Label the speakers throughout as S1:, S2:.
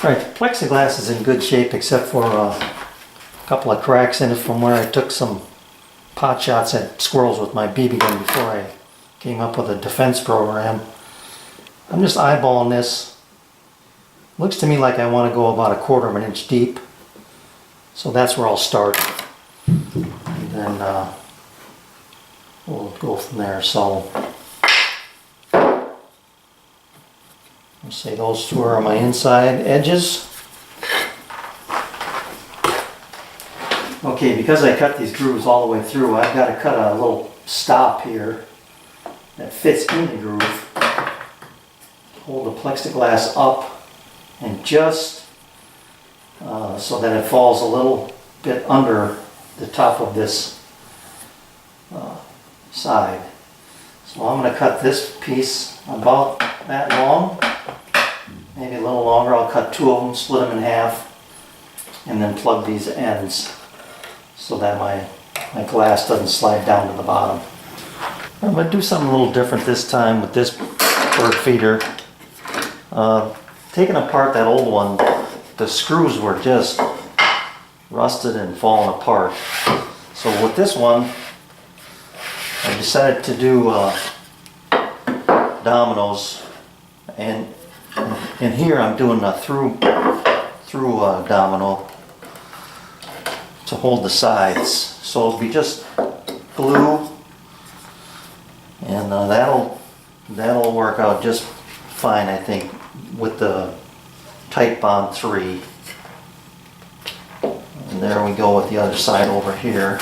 S1: Alright, the plexiglass is in good shape except for a couple of cracks in it from where I took some pot shots at squirrels with my BB gun before I came up with a defense program. I'm just eyeballing this. Looks to me like I want to go about 1/4 of an inch deep. So that's where I'll start. And then we'll go from there. So I'll say those two are my inside edges. Okay, because I cut these grooves all the way through, I've got to cut a little stop here that fits in the groove. Hold the plexiglass up and just so that it falls a little bit under the top of this side. So I'm going to cut this piece about that long, maybe a little longer. I'll cut 2 of them, split them in half, and then plug these ends so that my glass doesn't slide down to the bottom. I'm going to do something a little different this time with this bird feeder. Taking apart that old one, the screws were just rusted and falling apart. So with this one, I decided to do dominoes, and in here I'm doing a through domino to hold the sides. So it'll be just glue, and that'll work out just fine, I think, with the Tight Bond 3. And there we go with the other side over here.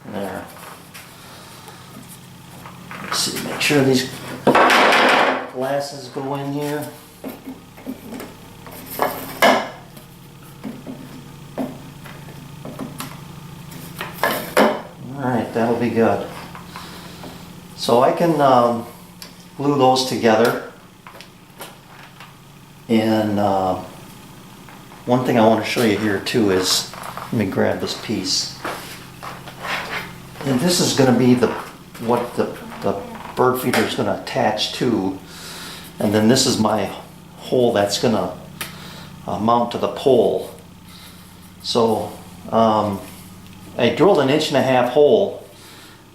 S1: There. Let's see, make sure these glasses go in here. Alright, that'll be good. So I can glue those together. And one thing I want to show you here too is, let me grab this piece. And this is going to be what the bird feeder is going to attach to. And then this is my hole that's going to mount to the pole. So I drilled an 1.5 inch hole,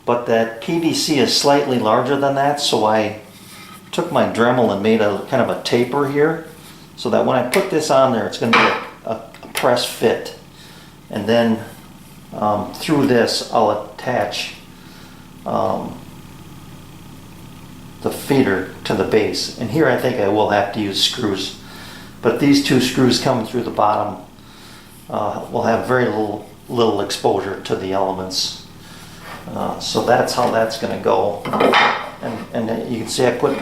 S1: but that PVC is slightly larger than that, so I took my Dremel and made a kind of a taper here, so that when I put this on there, it's going to be a press fit. And then through this, I'll attach the feeder to the base. And here I think I will have to use screws, but these 2 screws coming through the bottom will have very little exposure to the elements. So that's how that's going to go. And you can see I put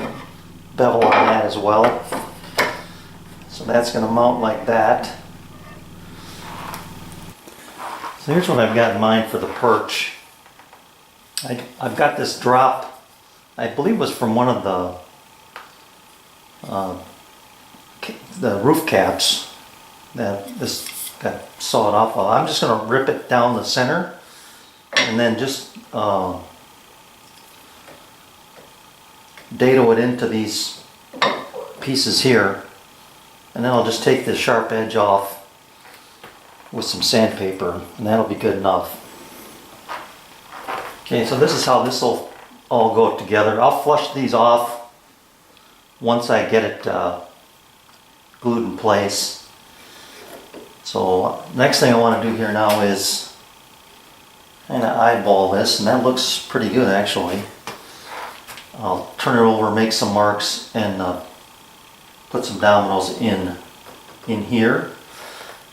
S1: bevel on that as well. So that's going to mount like that. So here's what I've got in mind for the perch. I've got this drop, I believe was from one of the roof caps that this got sawed off of. I'm just going to rip it down the center and then just dado it into these pieces here, and then I'll just take this sharp edge off with some sandpaper, and that'll be good enough. Okay, so this is how this will all go together. I'll flush these off once I get it glued in place. So next thing I want to do here now is kind of eyeball this, and that looks pretty good actually. I'll turn it over, make some marks, and put some dominoes in here.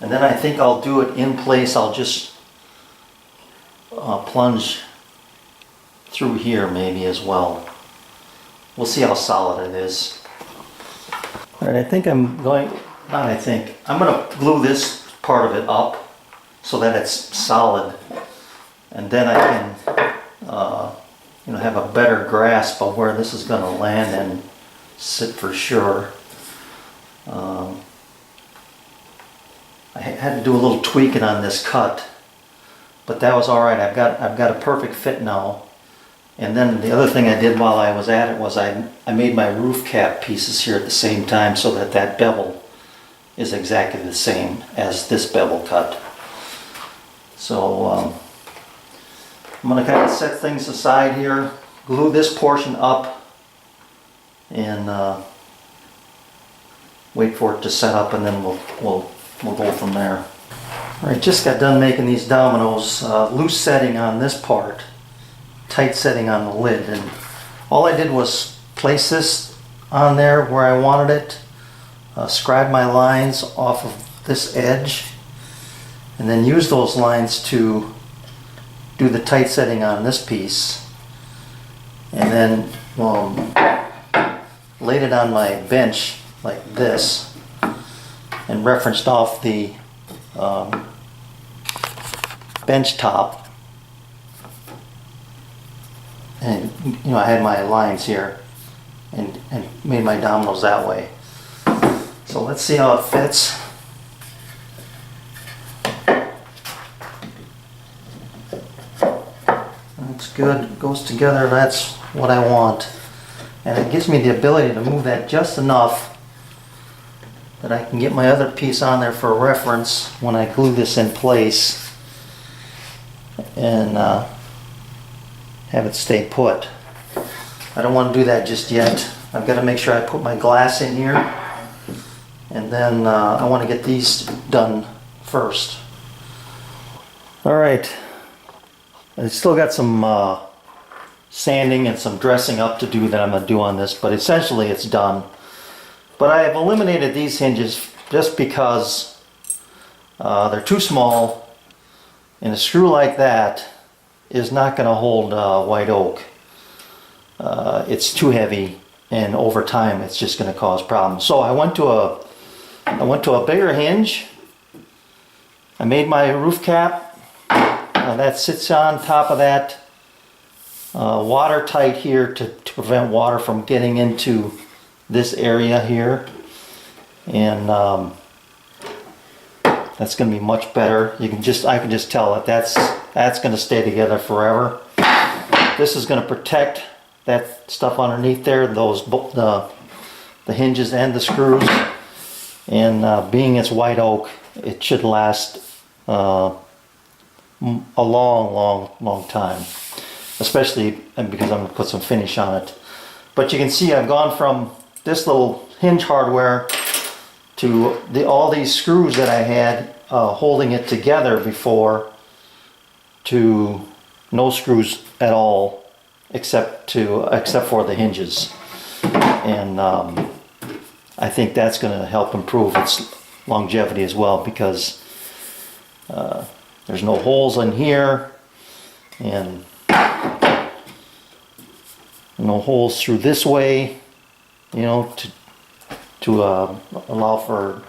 S1: And then I think I'll do it in place. I'll just plunge through here maybe as well. We'll see how solid it is. Alright, I'm going to glue this part of it up so that it's solid, and then I can have a better grasp of where this is going to land and sit for sure. I had to do a little tweaking on this cut, but that was all right. I've got a perfect fit now. And then the other thing I did while I was at it was I made my roof cap pieces here at the same time so that that bevel is exactly the same as this bevel cut. So I'm going to kind of set things aside here, glue this portion up, and wait for it to set up, and then we'll go from there. Alright, just got done making these dominoes. Loose setting on this part, tight setting on the lid, and all I did was place this on there where I wanted it, scribe my lines off of this edge, and then use those lines to do the tight setting on this piece, and then laid it on my bench like this and referenced off the bench top, and I had my lines here and made my dominoes that way. So let's see how it fits. That's good, it goes together, that's what I want. And it gives me the ability to move that just enough that I can get my other piece on there for reference when I glue this in place and have it stay put. I don't want to do that just yet. I've got to make sure I put my glass in here, and then I want to get these done first. Alright, I still got some sanding and some dressing up to do that I'm going to do on this, but essentially it's done. But I have eliminated these hinges just because they're too small, and a screw like that is not going to hold white oak. It's too heavy, and over time it's just going to cause problems. So I went to a bigger hinge. I made my roof cap. That sits on top of that, watertight here to prevent water from getting into this area here, and that's going to be much better. I can just tell that that's going to stay together forever. This is going to protect that stuff underneath there, the hinges and the screws, and being it's white oak, it should last a long time, especially because I'm going to put some finish on it. But you can see I've gone from this little hinge hardware to all these screws that I had holding it together before, to no screws at all except for the hinges. And I think that's going to help improve its longevity as well, because there's no holes in here and no holes through this way, to allow for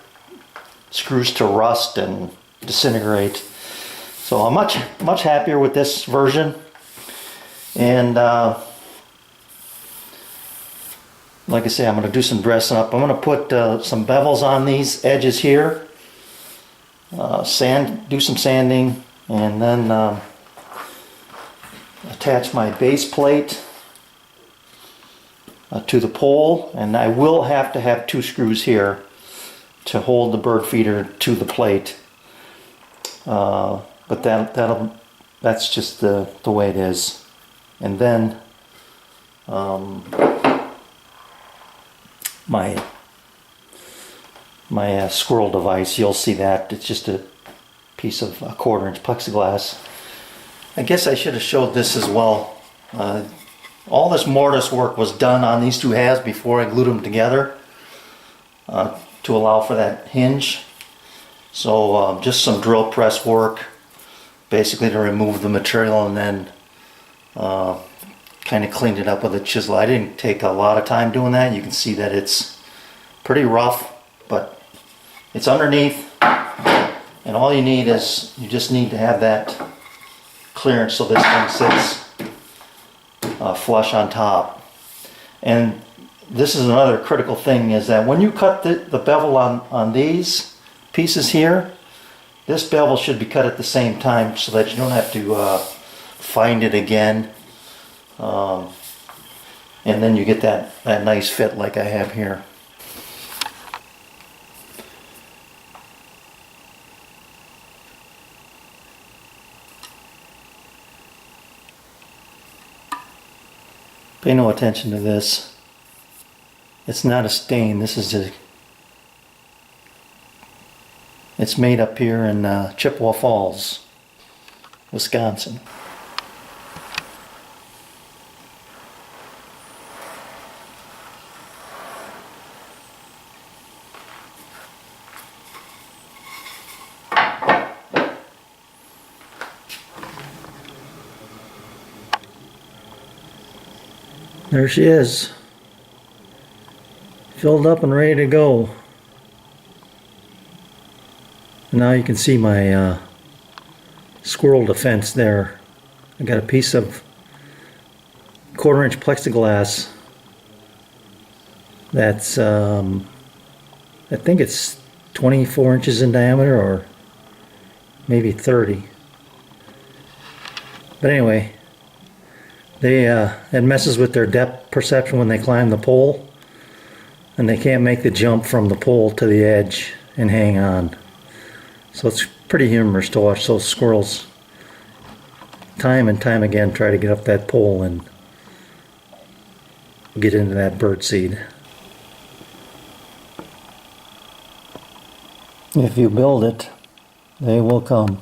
S1: screws to rust and disintegrate. So I'm much happier with this version. And like I say, I'm going to do some dressing up. I'm going to put some bevels on these edges here, do some sanding, and then attach my base plate to the pole. And I will have to have 2 screws here to hold the bird feeder to the plate, but that's just the way it is. And then my squirrel device, you'll see that it's just a piece of 1/4 inch plexiglass. I guess I should have showed this as well. All this mortise work was done on these 2 halves before I glued them together to allow for that hinge. So just some drill press work, basically to remove the material, and then kind of cleaned it up with a chisel. I didn't take a lot of time doing that. You can see that it's pretty rough, but it's underneath, and all you need is, you just need to have that clearance so this thing sits flush on top. And this is another critical thing, is that when you cut the bevel on these pieces here, this bevel should be cut at the same time so that you don't have to find it again And then you get that nice fit like I have here. Pay no attention to this. It's not a stain. This is it's made up here in Chippewa Falls, Wisconsin. There she is, filled up and ready to go. Now you can see my squirrel defense there. I got a piece of 1/4-inch plexiglass that's I think it's 24 inches in diameter, or maybe 30. But anyway, it messes with their depth perception when they climb the pole, and they can't make the jump from the pole to the edge and hang on. So it's pretty humorous to watch those squirrels time and time again try to get up that pole and get into that bird seed. If you build it, they will come.